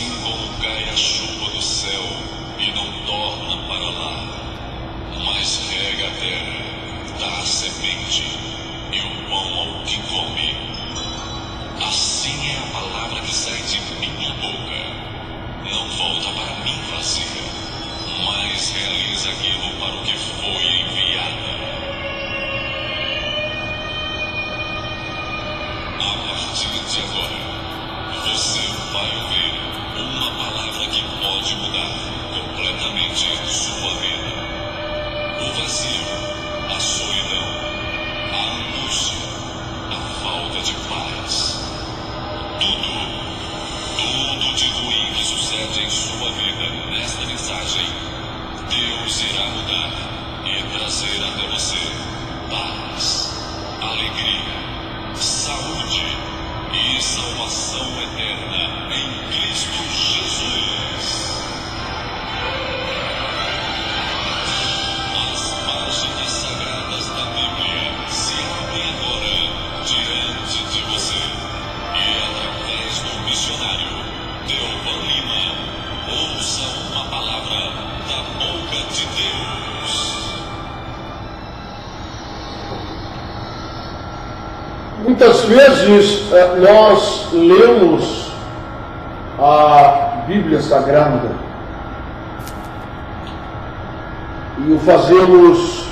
Assim como cai a chuva do céu e não torna para lá, mas rega a terra, dá a semente e o pão ao que come, assim é a palavra que sai de minha boca. Não volta para mim vazia, mas realiza aquilo para o que foi enviada. A partir de agora, você vai ouvir uma palavra que pode mudar completamente sua vida. O vazio, a solidão, a angústia, a falta de paz. Tudo de ruim que sucede em sua vida nesta mensagem, Deus irá mudar e trazer até você paz, alegria, saúde e salvação eterna em Cristo Jesus. As páginas sagradas da Bíblia se abrem agora diante de você e através do missionário Teovan Lima, ouça uma palavra da boca de Deus. Muitas vezes nós lemos a Bíblia Sagrada e o fazemos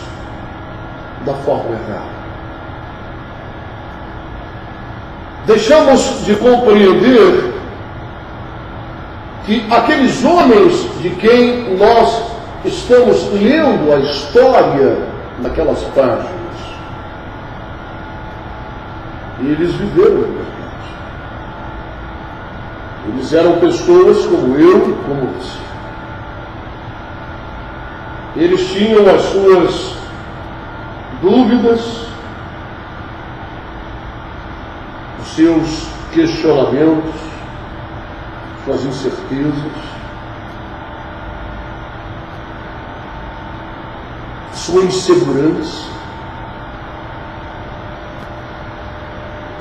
da forma errada. Deixamos de compreender que aqueles homens de quem nós estamos lendo a história naquelas páginas, eles viveram a verdade. Eles eram pessoas como eu e como você. Eles tinham as suas dúvidas, os seus questionamentos, suas incertezas, sua insegurança.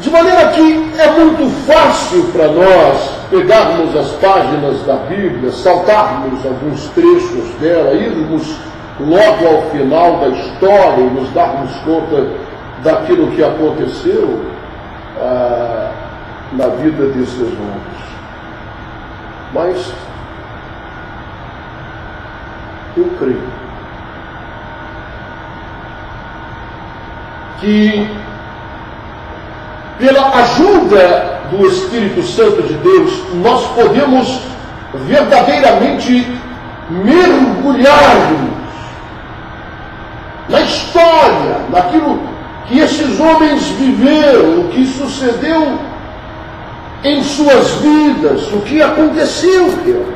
De maneira que é muito fácil para nós pegarmos as páginas da Bíblia, saltarmos alguns trechos dela, irmos logo ao final da história e nos darmos conta daquilo que aconteceu na vida desses homens. Mas eu creio que pela ajuda do Espírito Santo de Deus, nós podemos verdadeiramente mergulharmos na história, naquilo que esses homens viveram, o que sucedeu em suas vidas, o que aconteceu realmente.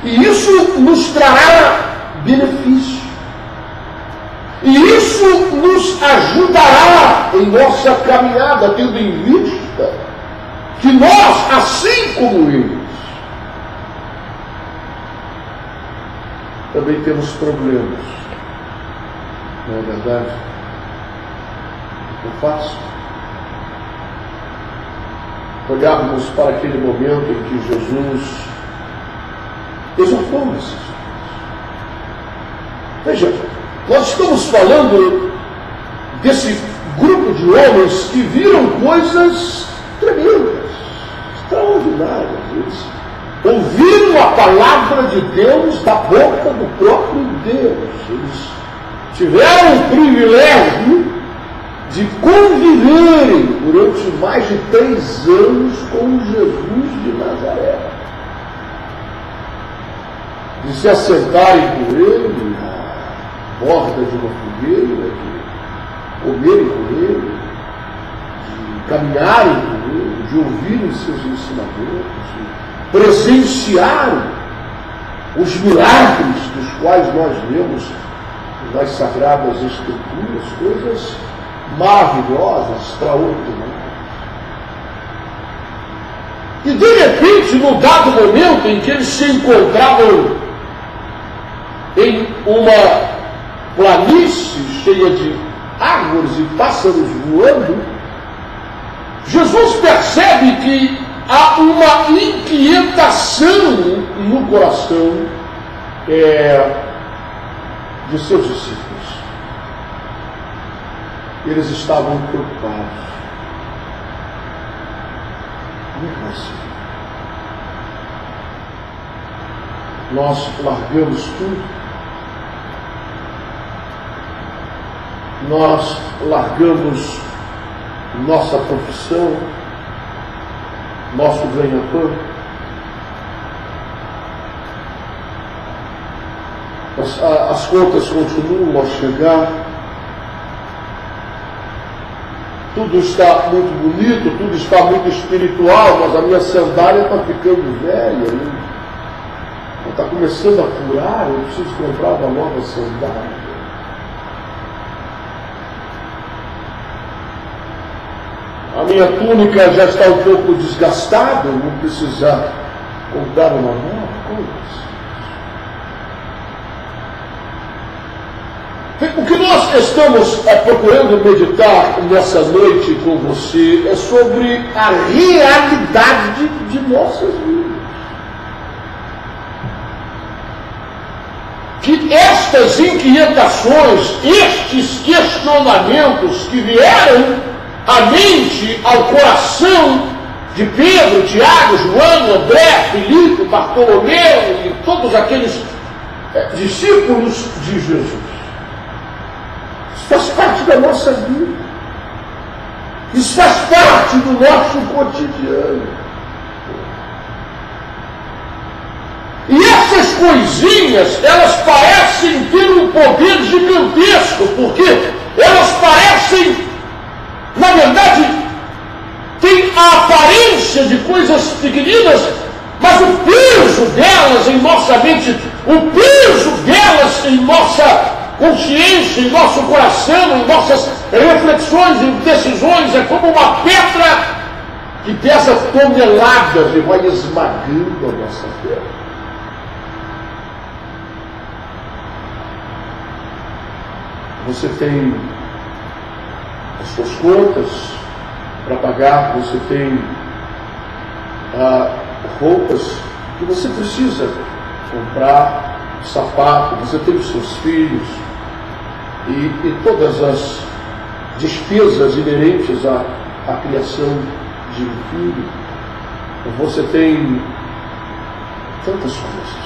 E isso nos trará benefício. E isso nos ajudará em nossa caminhada, tendo em vista que nós, assim como eles, também temos problemas. Não é verdade? Não é fácil olharmos para aquele momento em que Jesus exortou esses homens. Veja, nós estamos falando desse grupo de homens que viram coisas tremendas, extraordinárias. Eles ouviram a palavra de Deus da boca do próprio Deus. Eles tiveram o privilégio de conviverem durante mais de 3 anos com Jesus de Nazaré. De se assentarem com ele na borda de uma fogueira, de comerem com ele, de caminharem com ele, de ouvirem seus ensinamentos, de presenciarem os milagres dos quais nós vemos nas Sagradas Escrituras, coisas maravilhosas, extraordinárias. E de repente, num dado momento em que eles se encontravam em uma planície cheia de árvores e pássaros voando, Jesus percebe que há uma inquietação no coração de seus discípulos. Eles estavam preocupados. Como assim? Nós largamos tudo. Nós largamos nossa profissão, nosso ganha-pão. As contas continuam a chegar. Tudo está muito bonito, tudo está muito espiritual, mas a minha sandália está ficando velha. Está começando a furar, eu preciso comprar uma nova sandália. A minha túnica já está um pouco desgastada, eu vou precisar comprar uma nova coisa. O que nós estamos procurando meditar nessa noite com você é sobre a realidade de nossas vidas. Que estas inquietações, estes questionamentos que vieram à mente, ao coração de Pedro, Tiago, João, André, Filipe, Bartolomeu e todos aqueles discípulos de Jesus. Isso faz parte da nossa vida. Isso faz parte do nosso cotidiano. E essas coisinhas, elas parecem ter um poder gigantesco, porque elas parecem, na verdade, têm a aparência de coisas pequeninas, mas o peso delas em nossa mente, o peso delas em nossa consciência, em nosso coração, em nossas reflexões e decisões, é como uma pedra que pesa toneladas e vai esmagando a nossa fé. Você tem as suas contas para pagar, você tem roupas que você precisa comprar, sapato, você tem os seus filhos e todas as despesas inerentes à criação de um filho. Você tem tantas coisas.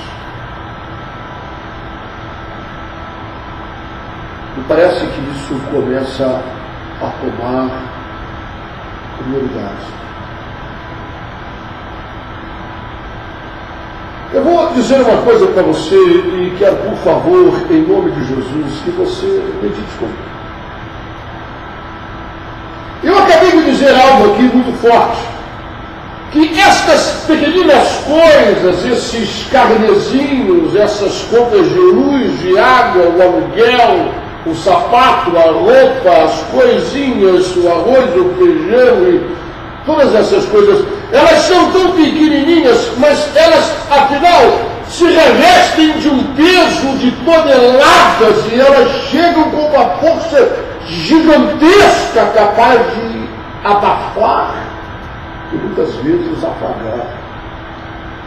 E parece que isso começa a tomar prioridade. Eu vou dizer uma coisa para você e quero, por favor, em nome de Jesus, que você medite comigo. Eu acabei de dizer algo aqui muito forte, que estas pequeninas coisas, esses carnezinhos, essas contas de luz, de água, o aluguel, o sapato, a roupa, as coisinhas, o arroz, o feijão e todas essas coisas, elas são tão pequenininhas, mas elas, afinal, se revestem de um peso de toneladas e elas chegam com uma força gigantesca capaz de abafar e muitas vezes apagar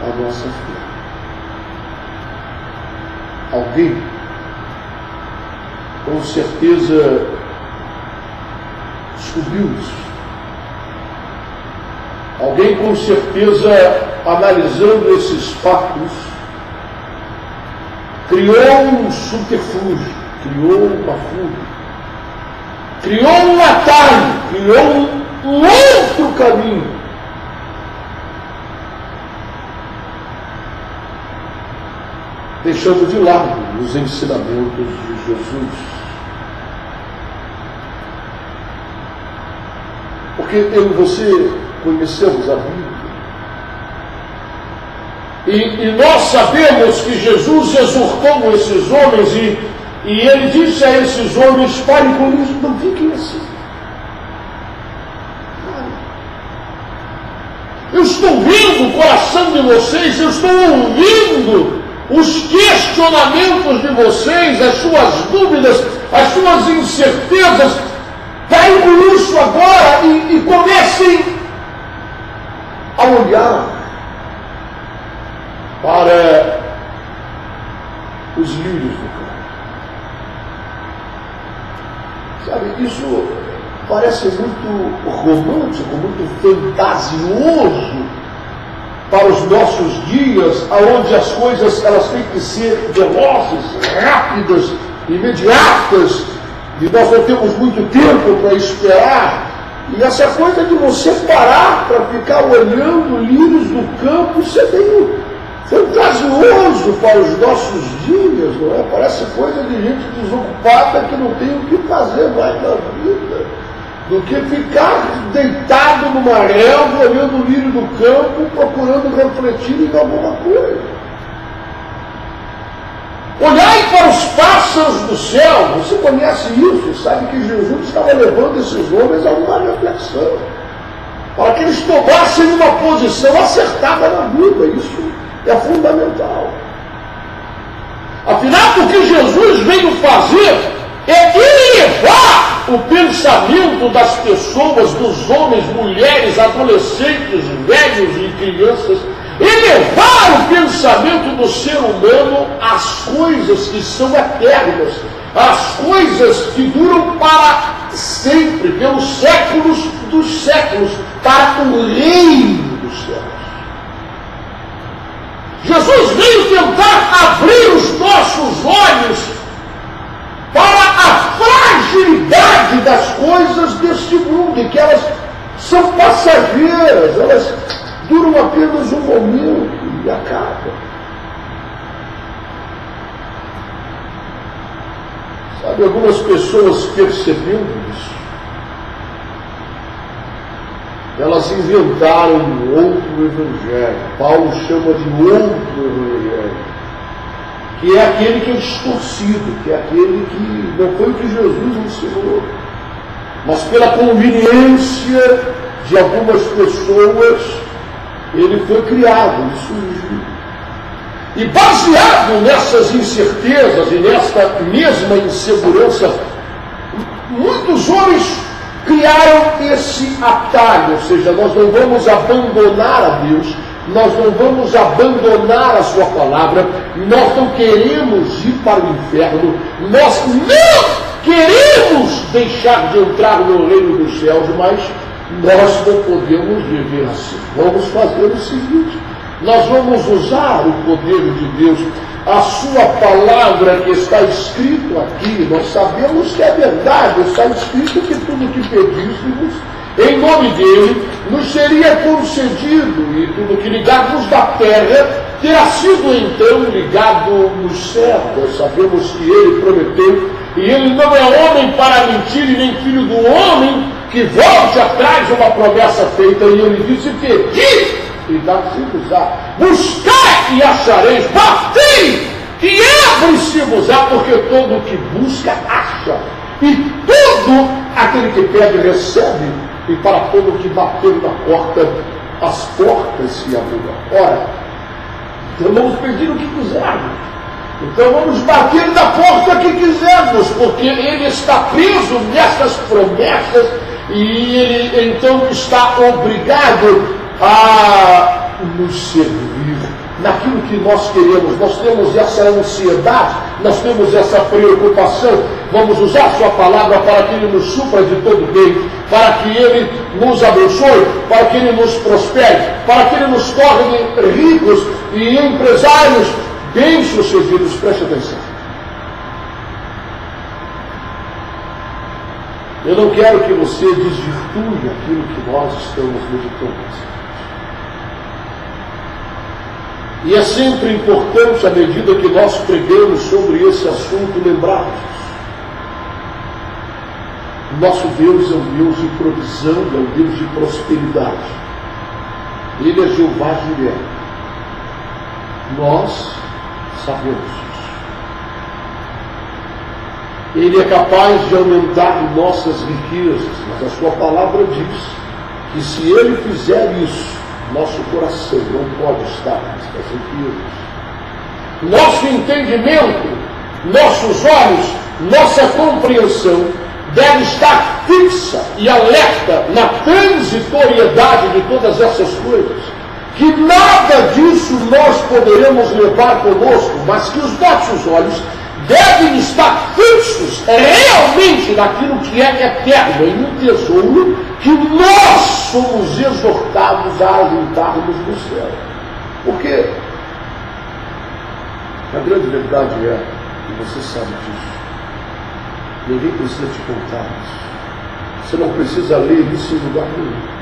a nossa fé. Alguém, com certeza, descobriu isso. Alguém, com certeza, analisando esses fatos, criou um subterfúgio, criou uma fuga, criou um atalho, criou um outro caminho. Deixando de lado os ensinamentos de Jesus. Porque eu e você conhecemos a Bíblia. E nós sabemos que Jesus exortou esses homens e ele disse a esses homens: parem com isso, não fiquem assim. Eu estou vendo o coração de vocês, eu estou ouvindo os questionamentos de vocês, as suas dúvidas, as suas incertezas. Parem com isso agora e comecem a olhar para os lírios do campo. Sabe, isso parece muito romântico, muito fantasioso para os nossos dias, onde as coisas elas têm que ser velozes, rápidas, imediatas, e nós não temos muito tempo para esperar. E essa coisa de você parar para ficar olhando lírios do campo, isso é meio fantasioso para os nossos dias, não é? Parece coisa de gente desocupada que não tem o que fazer mais na vida, do que ficar deitado numa relva, olhando o lírio do campo, procurando refletir em alguma coisa. Olhai para os pássaros do céu. Você conhece isso, sabe que Jesus estava levando esses homens a uma reflexão, para que eles tomassem uma posição acertada na vida. Isso é fundamental. Afinal, o que Jesus veio fazer é elevar o pensamento das pessoas, dos homens, mulheres, adolescentes, velhos e crianças, elevar o pensamento do ser humano às coisas que são eternas, às coisas que duram para sempre, pelos séculos dos séculos, para o reino dos céus. Jesus veio tentar abrir os nossos olhos para a fragilidade das coisas deste mundo, e que elas são passageiras, elas duram apenas um momento e acabam. Sabe, algumas pessoas percebendo isso, elas inventaram um outro evangelho. Paulo chama de outro evangelho, que é aquele que é distorcido, que é aquele que não foi o que Jesus ensinou, mas pela conveniência de algumas pessoas, ele foi criado, ele surgiu. E baseado nessas incertezas e nesta mesma insegurança, muitos homens criaram esse atalho, ou seja, nós não vamos abandonar a Deus, nós não vamos abandonar a sua palavra, nós não queremos ir para o inferno, nós não queremos deixar de entrar no reino dos céus, mas nós não podemos viver assim. Vamos fazer o seguinte: nós vamos usar o poder de Deus, a sua palavra que está escrito aqui. Nós sabemos que é verdade, está escrito que tudo que pedíssemos em nome dele nos seria concedido, e tudo que ligarmos da terra terá sido então ligado nos céus. Nós sabemos que ele prometeu, e ele não é homem para mentir, e nem filho do homem que volte atrás de uma promessa feita. E ele disse: pedi e dar-se-vos-á, buscai e achareis, batei e abre-se-vos-á, porque todo o que busca acha, e todo aquele que pede recebe, e para todo o que bater na porta, as portas se abrirão. Ora, então vamos pedir o que quisermos, então vamos bater na porta que quisermos, porque ele está preso nessas promessas, e ele então está obrigado a nos servir naquilo que nós queremos. Nós temos essa ansiedade, nós temos essa preocupação. Vamos usar a sua palavra para que ele nos supra de todo bem, para que ele nos abençoe, para que ele nos prospere, para que ele nos torne ricos e empresários bem-sucedidos. Preste atenção. Eu não quero que você desvirtue aquilo que nós estamos meditando. E é sempre importante, à medida que nós pregamos sobre esse assunto, lembrarmos: nosso Deus é um Deus de provisão, é um Deus de prosperidade. Ele é Jeová Jireh. Nós sabemos isso. Ele é capaz de aumentar nossas riquezas, mas a sua palavra diz que se ele fizer isso, nosso coração não pode estar nestas riquezas. Nosso entendimento, nossos olhos, nossa compreensão deve estar fixa e alerta na transitoriedade de todas essas coisas. que nada disso nós poderemos levar conosco, mas que os nossos olhos devem estar fixos realmente naquilo que é eterno, em um tesouro que nós somos exortados a ajuntarmos no céu. Porque a grande verdade é que você sabe disso. Ninguém precisa te contar isso. Você não precisa ler isso em lugar nenhum.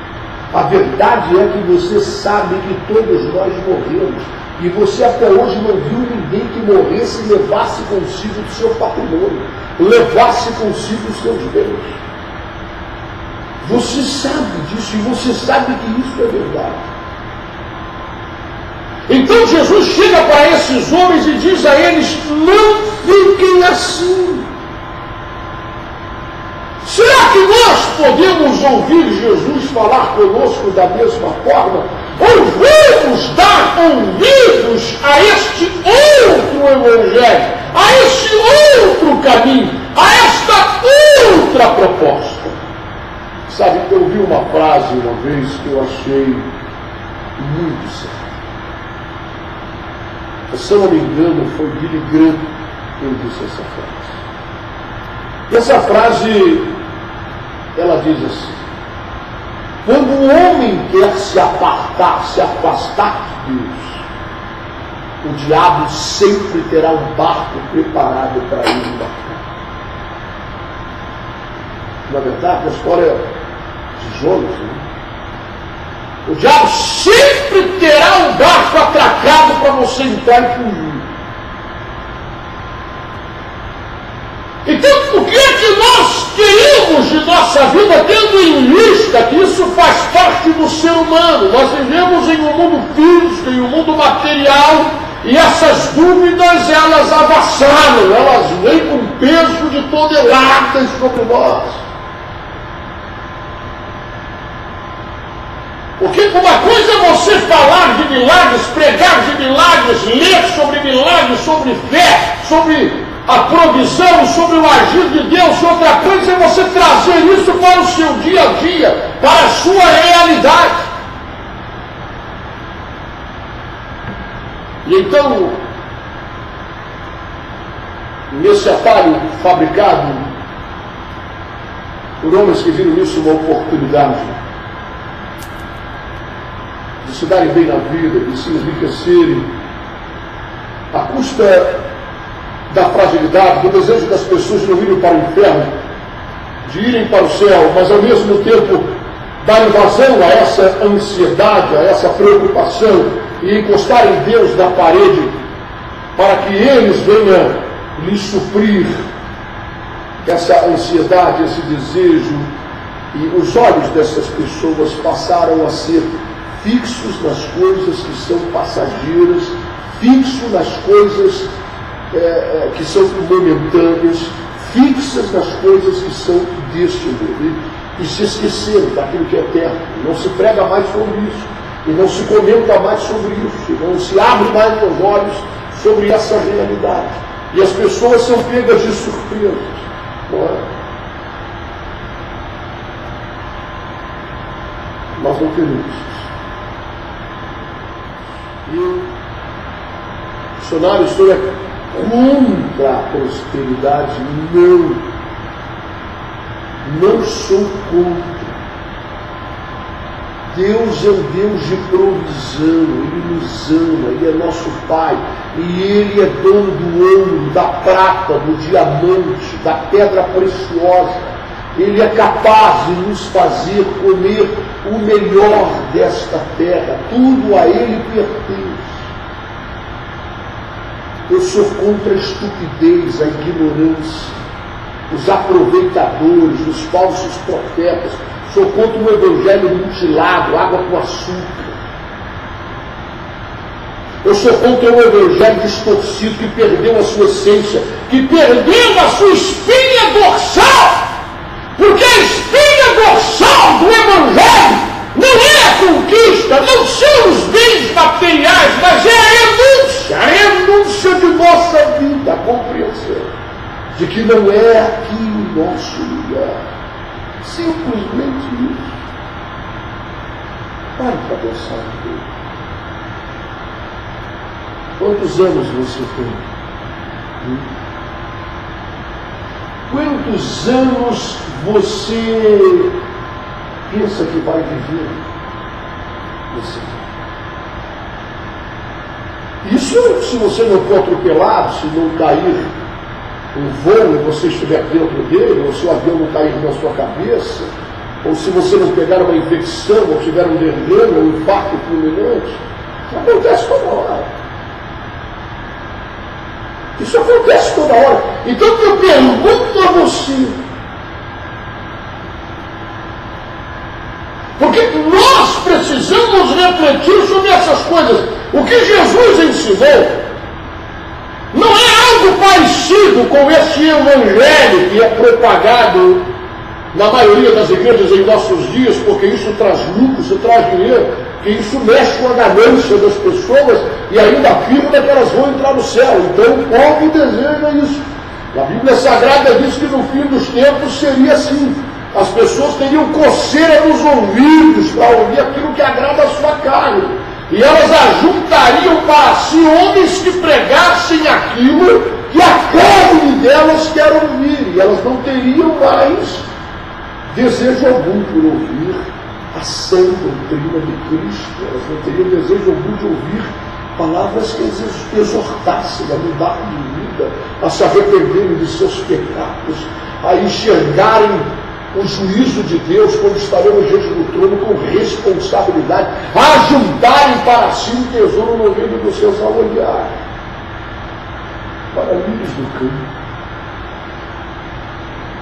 A verdade é que você sabe que todos nós morremos. E você até hoje não viu ninguém que morresse e levasse consigo o seu patrimônio, levasse consigo os seus bens. Você sabe disso e você sabe que isso é verdade. Então Jesus chega para esses homens e diz a eles: não fiquem assim. Será que nós podemos ouvir Jesus falar conosco da mesma forma? Ou vamos dar ouvidos a este outro evangelho, a este outro caminho, a esta outra proposta? Sabe, eu vi uma frase uma vez que eu achei muito certa. Se eu não me engano, foi Billy Graham quem disse essa frase. E essa frase, ela diz assim: quando o homem quer se apartar, se afastar de Deus, o diabo sempre terá um barco preparado para ele embarcar. Na verdade, a história de Jonas, né? O diabo sempre terá um barco atracado para você entrar e fugir. Então, o que é que nós queremos de nossa vida, tendo em vista que isso faz parte do ser humano? Nós vivemos em um mundo físico, em um mundo material, e essas dúvidas, elas avassalam, elas vêm com peso de toneladas sobre nós. Porque uma coisa é você falar de milagres, pregar de milagres, ler sobre milagres, sobre fé, sobre a provisão, sobre o agir de Deus. Outra coisa é você trazer isso para o seu dia a dia, para a sua realidade. E então, nesse atalho fabricado por homens que viram nisso uma oportunidade de se darem bem na vida, de se enriquecerem, à custa da fragilidade, do desejo das pessoas de não irem para o inferno, de irem para o céu, mas ao mesmo tempo darem vazão a essa ansiedade, a essa preocupação, e encostarem Deus na parede para que eles venham lhes suprir essa ansiedade, esse desejo. E os olhos dessas pessoas passaram a ser fixos nas coisas que são passageiras, fixos nas coisas que são momentâneas, fixas nas coisas que são deste mundo, e se esqueceram daquilo que é eterno. Não se prega mais sobre isso, e não se comenta mais sobre isso, e não se abre mais os olhos sobre essa realidade. E as pessoas são pegas de surpresa, não é? Nós não queremos isso. E o dicionário estou contra a prosperidade, não sou contra. Deus é um Deus de provisão, Ele nos ama, Ele é nosso Pai, e Ele é dono do ouro, da prata, do diamante, da pedra preciosa. Ele é capaz de nos fazer comer o melhor desta terra, tudo a Ele pertence. Eu sou contra a estupidez, a ignorância, os aproveitadores, os falsos profetas. Sou contra o evangelho mutilado, água com açúcar. Eu sou contra o evangelho distorcido, que perdeu a sua essência, que perdeu a sua espinha dorsal. Porque a espinha dorsal do evangelho não é a conquista, não são os bens materiais, mas é a renúncia de nossa vida, a compreensão de que não é aqui o nosso lugar. Simplesmente isso. Pare para pensar em Deus. Quantos anos você tem? Quantos anos você pensa que vai viver? Isso se você não for atropelado, se não cair um voo e você estiver dentro dele, ou se o avião não cair na sua cabeça, ou se você não pegar uma infecção, ou tiver um derrame, ou um infarto fulminante. Isso acontece toda hora. Isso acontece toda hora. Então eu pergunto a você, porque nós precisamos refletir sobre essas coisas. O que Jesus ensinou não é algo parecido com esse evangelho que é propagado na maioria das igrejas em nossos dias, porque isso traz lucro, isso traz dinheiro, que isso mexe com a ganância das pessoas e ainda afirma que elas vão entrar no céu. Então o povo deseja isso. A Bíblia Sagrada diz que no fim dos tempos seria assim. As pessoas teriam coceira nos ouvidos para ouvir aquilo que agrada a sua carne. E elas ajuntariam para si homens que pregassem aquilo que a carne delas quer ouvir. E elas não teriam mais desejo algum por ouvir a sã doutrina de Cristo. Elas não teriam desejo algum de ouvir palavras que exortassem a mudar de vida, a se arrependerem de seus pecados, a enxergarem o juízo de Deus quando estaremos diante do trono com responsabilidade, a juntarem para si um tesouro no reino dos céus, ao olhar para lírios do campo,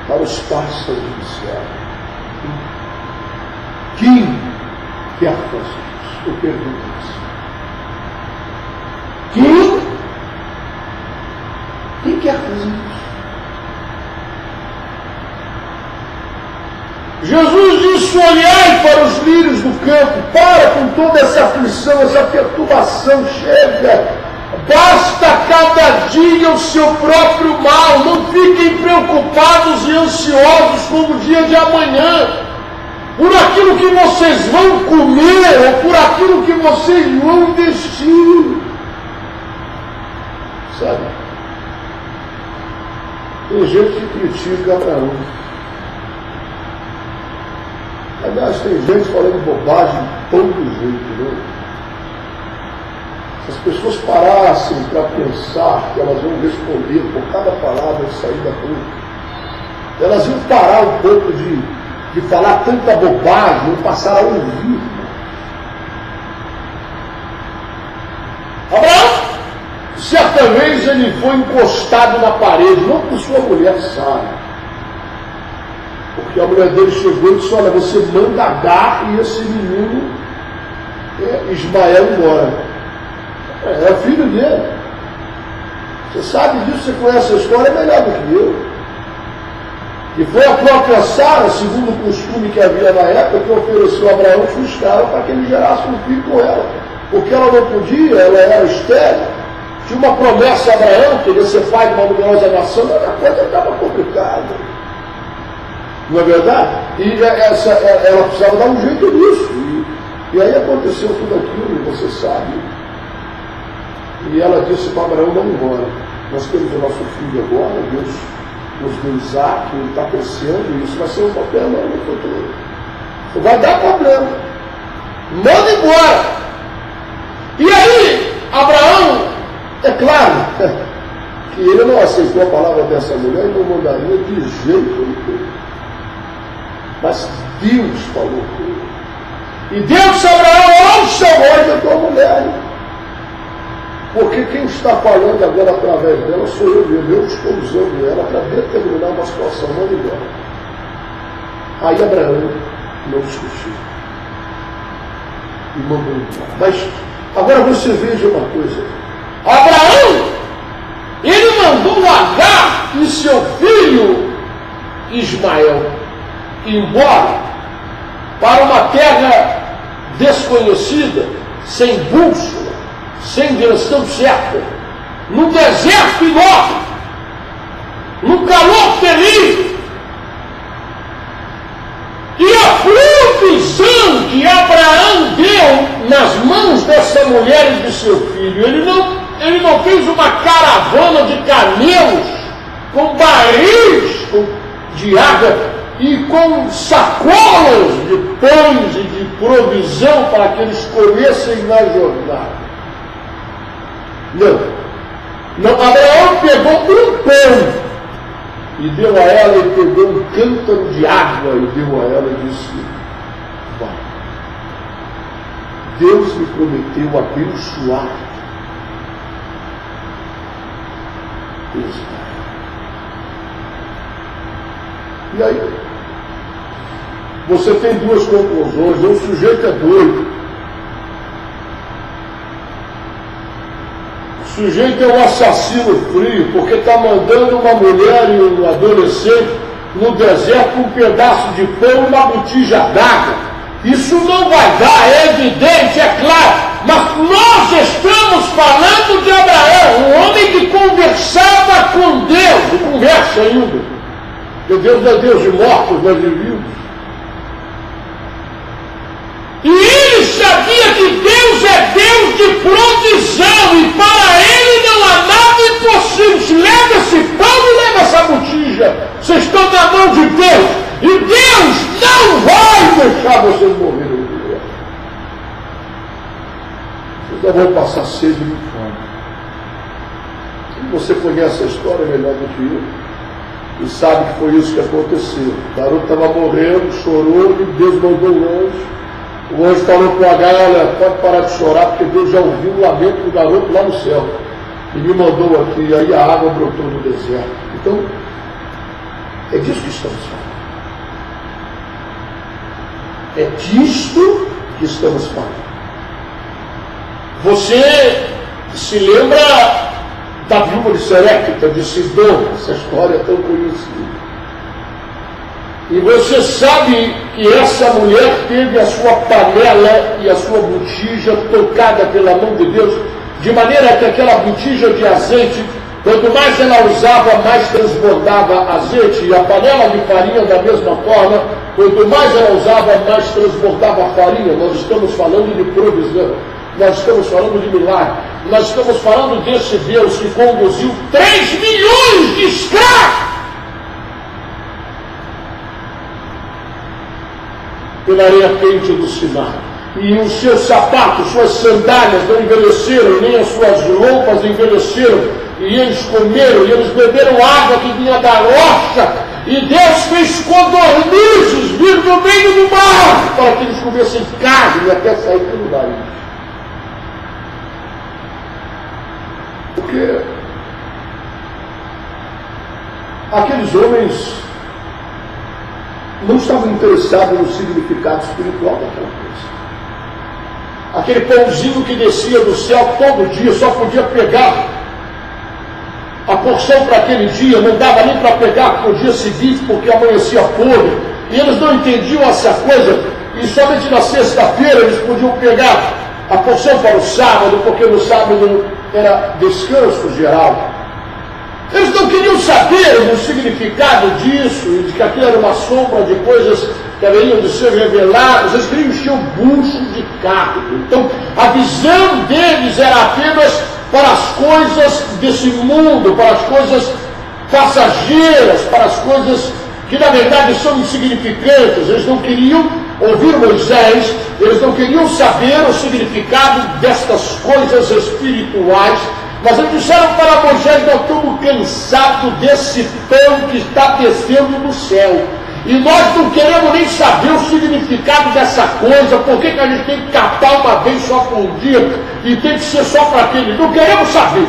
para os pássaros do céu. Quem quer fazer isso? Eu pergunto isso. Quem quer fazer isso? Jesus disse: olhai para os lírios do campo, para com toda essa aflição, essa perturbação, chega, basta cada dia o seu próprio mal, não fiquem preocupados e ansiosos com o dia de amanhã, por aquilo que vocês vão comer, ou por aquilo que vocês vão vestir. Sabe? Tem gente que critica Abraão. Aliás, tem gente falando bobagem todo jeito, né? Se as pessoas parassem para pensar que elas vão responder por cada palavra que sair da boca, elas iam parar um pouco de falar tanta bobagem, e passar a ouvir. Abraão, certa vez ele foi encostado na parede, não por sua mulher, sabe? Porque a mulher dele chegou e disse: olha, você manda Agar e esse menino Ismael embora. É o filho dele. Você sabe disso, você conhece a história melhor do que eu. E foi a própria Sara, segundo o costume que havia na época, que ofereceu a Abraão sua escrava para que ele gerasse um filho com ela. Porque ela não podia, ela era estéril. Tinha uma promessa a Abraão, que ele ia ser pai de uma numerosa nação, mas a coisa estava complicada. Não é verdade? E ela precisava dar um jeito nisso. E aí aconteceu tudo aquilo, você sabe. E ela disse para Abraão: vamos embora. Nós temos o nosso filho agora, Deus nos deu Isaac, ele está crescendo, e isso vai ser um problema no futuro. Vai dar problema. Manda embora. E aí, Abraão, é claro que ele não aceitou a palavra dessa mulher e não mandaria de jeito nenhum. Mas Deus falou com ele. E Deus disse a Abraão: ouça a voz da tua mulher. Porque quem está falando agora através dela sou eu mesmo. Eu estou usando ela para determinar uma situação, não igual. Aí Abraão não discutiu e mandou embora. Mas agora você veja uma coisa: Abraão, ele mandou Agar e seu filho Ismael embora para uma terra desconhecida, sem bússola, sem direção certa, no deserto enorme, no calor terrível. E a provisão que Abraão deu nas mãos dessa mulher e de seu filho, ele não ele não fez uma caravana de camelos com barris de água e com sacolas de pães e de provisão para que eles comessem na jornada. Não, Abraão pegou um pão e deu a ela, e pegou um cântaro de água e deu a ela e disse: vai. Deus me prometeu abençoar Israel. E aí, você tem duas conclusões. O sujeito é doido. O sujeito é um assassino frio, porque está mandando uma mulher e um adolescente no deserto com um pedaço de pão e uma botija d'água. Isso não vai dar, é evidente, é claro. Mas nós estamos falando de Abraão, um homem que conversava com Deus, e conversa ainda. Porque Deus não é Deus de mortos, mas de vivos. E ele sabia que Deus é Deus de provisão, e para ele não há nada impossível. Leva esse pão e leva essa botija. Vocês estão na mão de Deus, e Deus não vai deixar vocês morrerem. Vocês não vão passar sede e fome. Você conhece a história melhor do que eu, e sabe que foi isso que aconteceu. O garoto estava morrendo, chorou, e Deus mandou um anjo. O anjo falou com Agar: olha, pode parar de chorar, porque Deus já ouviu o lamento do garoto lá no céu. E me mandou aqui, e aí a água brotou no deserto. Então, é disso que estamos falando. É disto que estamos falando. Você se lembra da viúva de Serepta, de Sidom, essa história é tão conhecida. E você sabe que essa mulher teve a sua panela e a sua botija tocada pela mão de Deus, de maneira que aquela botija de azeite, quanto mais ela usava, mais transbordava azeite, e a panela de farinha da mesma forma, quanto mais ela usava, mais transbordava farinha. Nós estamos falando de provisão, nós estamos falando de milagre, nós estamos falando desse Deus que conduziu 3 milhões de escravos pela areia quente do Sinai. E os seus sapatos, suas sandálias não envelheceram, nem as suas roupas envelheceram. E eles comeram, e eles beberam água que vinha da rocha. E Deus fez codornizes vir no meio do mar, para que eles comessem carne até sair pelo nariz. Porque aqueles homens não estavam interessados no significado espiritual daquela coisa. Aquele pãozinho que descia do céu todo dia, só podia pegar a porção para aquele dia, não dava nem para pegar para o dia seguinte, porque amanhecia podre. E eles não entendiam essa coisa, e somente na sexta-feira eles podiam pegar a porção para o sábado, porque no sábado era descanso geral. Eles não queriam saber o significado disso, e de que aquilo era uma sombra de coisas que haveriam de ser reveladas. Eles queriam encher o bucho de carne. Então, a visão deles era apenas para as coisas desse mundo, para as coisas passageiras, para as coisas que, na verdade, são insignificantes. Eles não queriam ouvir Moisés, eles não queriam saber o significado destas coisas espirituais. Mas eles disseram para Moisés: nós estamos cansados desse pão que está descendo do céu. E nós não queremos nem saber o significado dessa coisa. Por que a gente tem que capar uma vez só por dia e tem que ser só para aquele? Não queremos saber.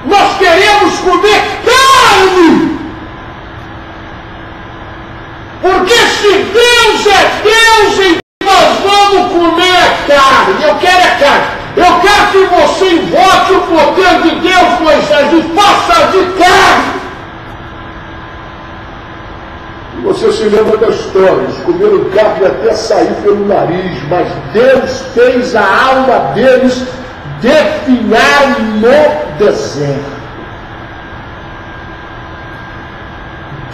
Nós queremos comer carne. Porque se Deus é Deus, então nós vamos comer carne. Eu quero é carne. Eu quero que você invoque o poder de Deus, Moisés, e faça de carne. E você se lembra da história, eles comeram carne até sair pelo nariz, mas Deus fez a alma deles definhar no deserto.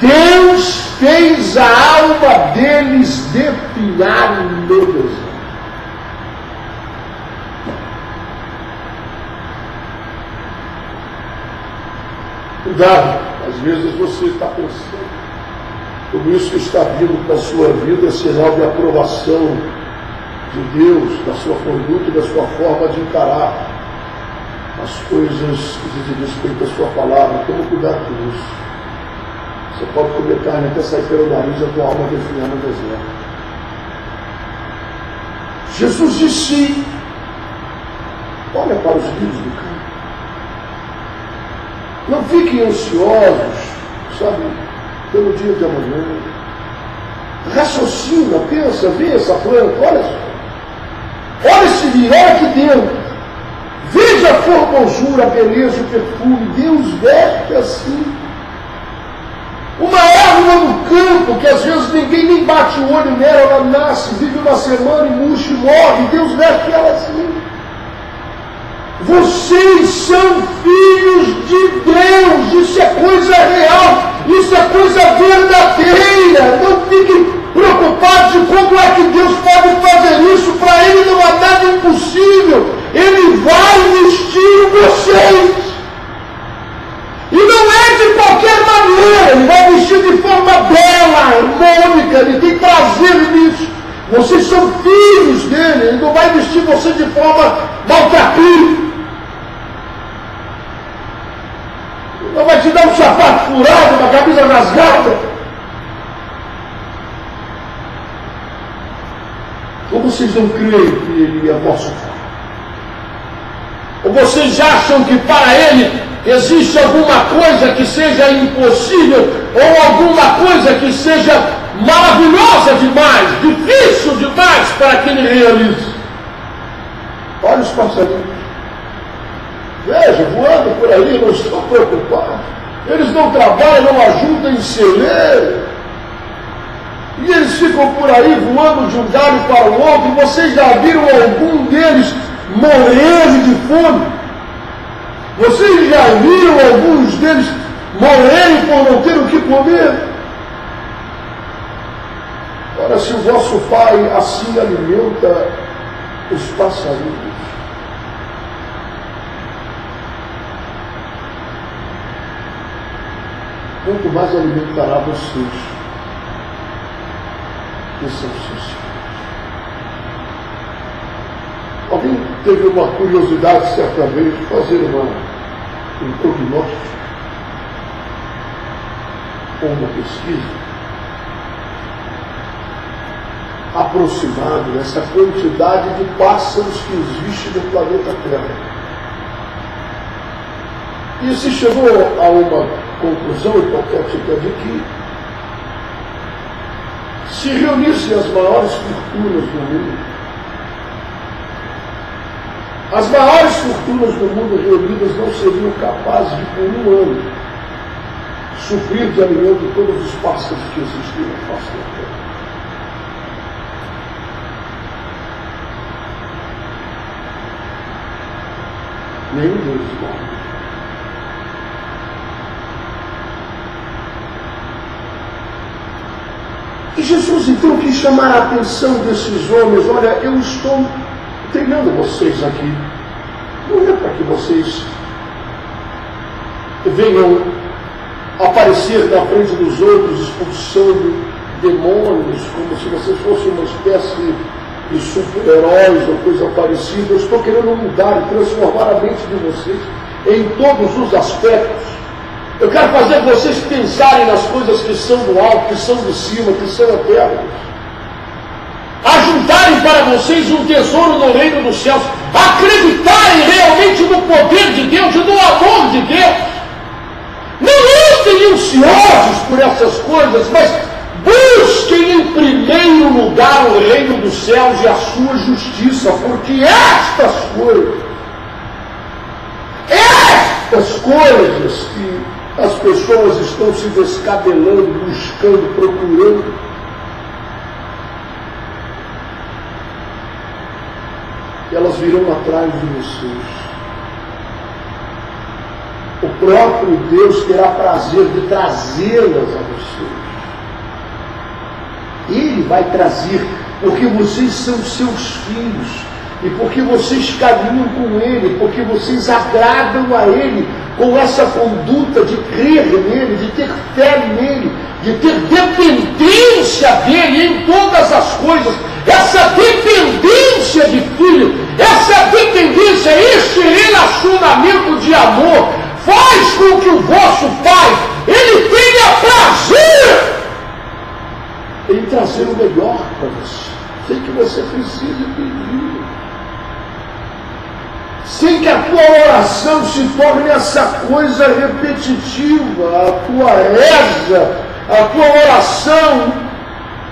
Deus fez a alma deles definhar no deserto. Cuidado, às vezes você está pensando, tudo isso que está vindo para a sua vida é sinal de aprovação de Deus, da sua conduta e da sua forma de encarar as coisas que dizem respeito à sua palavra. Toma cuidado com isso. Você pode comer carne até sair pelo nariz e a tua alma definhar no deserto. Jesus disse: olha para os rios do campo. Não fiquem ansiosos, sabe, pelo dia de amanhã. Raciocina, pensa, vê essa planta, olha só. Olha esse rio, olha aqui dentro. Veja a formosura, a beleza, o perfume. Deus veste assim. Uma árvore no campo, que às vezes ninguém nem bate o olho nela, ela nasce, vive uma semana e murcha e morre. Deus veste ela assim. Vocês são filhos de Deus. Isso é coisa real. Isso é coisa verdadeira. Não fiquem preocupados de como é que Deus pode fazer isso. Para Ele não há nada impossível. Ele vai vestir vocês. E não é de qualquer maneira. Ele vai vestir de forma bela, harmônica. Ele tem prazer nisso. Vocês são filhos dele. Ele não vai vestir você de forma maltrapilha. Não vai te dar um sapato furado, uma camisa rasgada. Ou vocês não creem que Ele é vosso Pai? Ou vocês acham que para Ele existe alguma coisa que seja impossível, ou alguma coisa que seja maravilhosa demais, difícil demais para que Ele realize? Olha os passarinhos. Veja, voando por aí, não estão preocupados. Eles não trabalham, não ajudam em celeiro. E eles ficam por aí voando de um galho para o outro. E vocês já viram algum deles morrendo de fome? Vocês já viram alguns deles morrerem por não ter o que comer? Ora, se o vosso Pai assim alimenta os passarinhos, quanto mais alimentará vocês, que são seus filhos. Alguém teve uma curiosidade certa vez de fazer um prognóstico ou uma pesquisa aproximado dessa quantidade de pássaros que existe no planeta Terra. E se chegou a uma conclusão hipotética de que se reunissem as maiores fortunas do mundo, as maiores fortunas do mundo reunidas não seriam capazes de, por um ano, suprir de alimento todos os pássaros que existiam na face da terra. Nenhum deles morre. E Jesus então quis chamar a atenção desses homens. Olha, eu estou treinando vocês aqui. Não é para que vocês venham aparecer na frente dos outros expulsando demônios, como se vocês fossem uma espécie de super-heróis ou coisa parecida. Eu estou querendo mudar e transformar a mente de vocês em todos os aspectos. Eu quero fazer vocês pensarem nas coisas que são do alto, que são de cima, que são eternas. Ajuntarem para vocês um tesouro no reino dos céus. Acreditarem realmente no poder de Deus e no amor de Deus. Não andem ansiosos por essas coisas, mas busquem em primeiro lugar o reino dos céus e a sua justiça, porque estas coisas que as pessoas estão se descabelando, buscando, procurando, elas virão atrás de vocês. O próprio Deus terá prazer de trazê-las a vocês. Ele vai trazer, porque vocês são seus filhos. e porque vocês caminham com Ele, porque vocês agradam a Ele com essa conduta de crer nele, de ter fé nele, de ter dependência dele em todas as coisas. Essa dependência de filho, essa dependência, este relacionamento de amor faz com que o vosso Pai, ele tenha prazer em trazer o melhor para você, sem que você precise pedir, sem que a tua oração se torne essa coisa repetitiva, a tua reza, a tua oração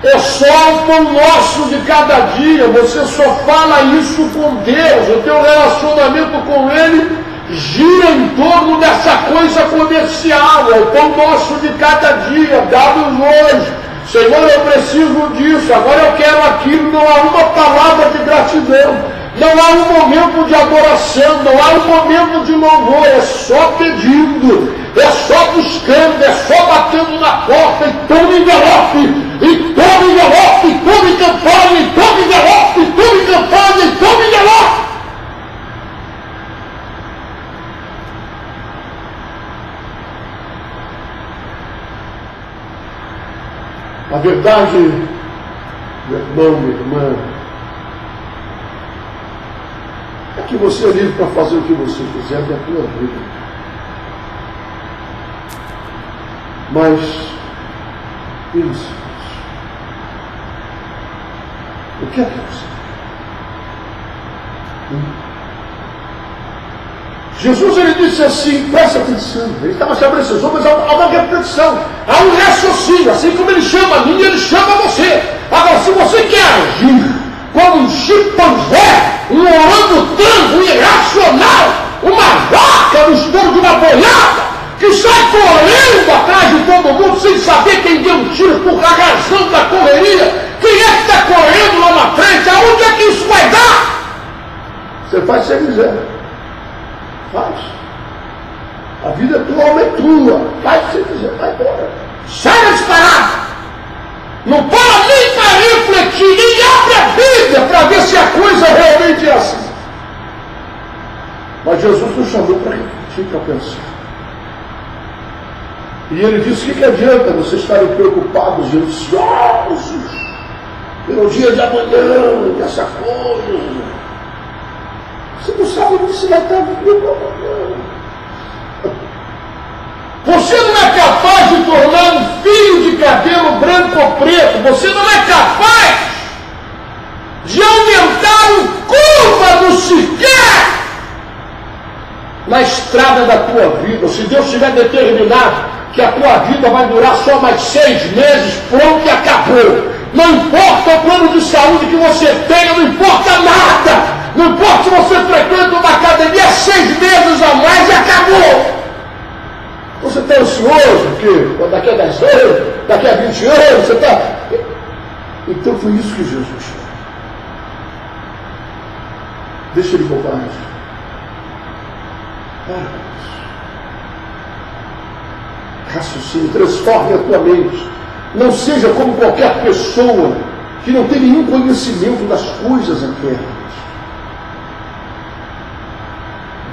é só o pão nosso de cada dia, você só fala isso com Deus, o teu relacionamento com Ele gira em torno dessa coisa comercial, é o pão nosso de cada dia, dá-nos hoje. Senhor, eu preciso disso, agora eu quero aquilo, não há uma palavra de gratidão, não há um momento de adoração, não há um momento de louvor, é só pedindo, é só buscando, é só batendo na porta, e toma envelope, e toma envelope, e toma campanha, e toma envelope, e toma campanha, e toma envelope. A verdade, meu irmão, minha irmã, é que você é livre para fazer o que você quiser da tua vida. Mas, pense, o que é que você quer? Jesus, ele disse assim, presta atenção, ele estava chamando esses homens a uma reflexão, a um raciocínio, assim como ele chama a mim, ele chama você. Agora, se você quer agir como um chimpanzé, um orangotango, um irracional, uma vaca no estouro de uma boiada, que sai correndo atrás de todo mundo sem saber quem deu um tiro por razão da correria, quem é que está correndo lá na frente, aonde é que isso vai dar? Você faz se quiser. Faz. A vida é tua, alma é tua. Faz se quiser, vai embora. Sai disparado. Não para nem para refletir, nem abre a Bíblia para ver se a coisa realmente é assim. Mas Jesus nos chamou para refletir, para pensar. E ele disse: o que adianta vocês estarem preocupados e ansiosos pelo dia de amanhã, dessa coisa? Você não sabe onde você vai estar vivendo amanhã. Você não é capaz de tornar um fio de cabelo branco ou preto. Você não é capaz de aumentar um côvado sequer na estrada da tua vida. Se Deus tiver determinado que a tua vida vai durar só mais 6 meses, pronto e acabou. Não importa o plano de saúde que você tenha, não importa nada. Não importa se você frequenta uma academia 6 meses a mais e acabou. Você está ansioso, porque daqui a 10 anos, daqui a 20 anos, você está... Então foi isso que Jesus fez. Deixa ele bobagem. Raciocínio, transforme a tua mente. Não seja como qualquer pessoa que não tem nenhum conhecimento das coisas eternas.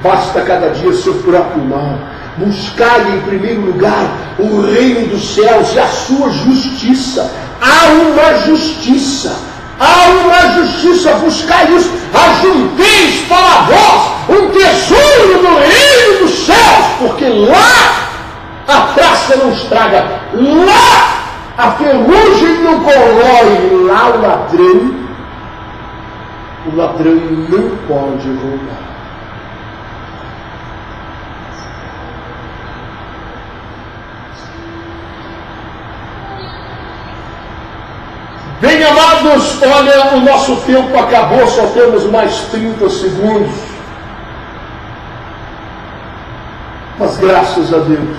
Basta cada dia seu próprio mal. Buscai em primeiro lugar o reino dos céus e a sua justiça. Há uma justiça. Há uma justiça. Buscai isso. Ajunteis para vós um tesouro no reino dos céus. Porque lá a traça não estraga. Lá a ferrugem não corrói. Lá o ladrão não pode roubar. Bem, amados, olha, o nosso tempo acabou, só temos mais 30 segundos. Mas graças a Deus,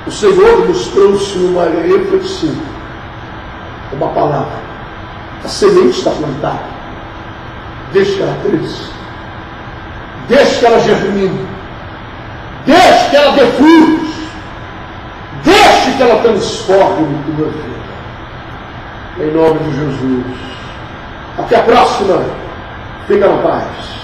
o Senhor nos trouxe uma reflexão, uma palavra. A semente está plantada. Deixa que ela cresça. Deixa que ela germine. Deixa que ela dê frutos. Deixa que ela transforme tua vida. Em nome de Jesus. Até a próxima. Fica na paz.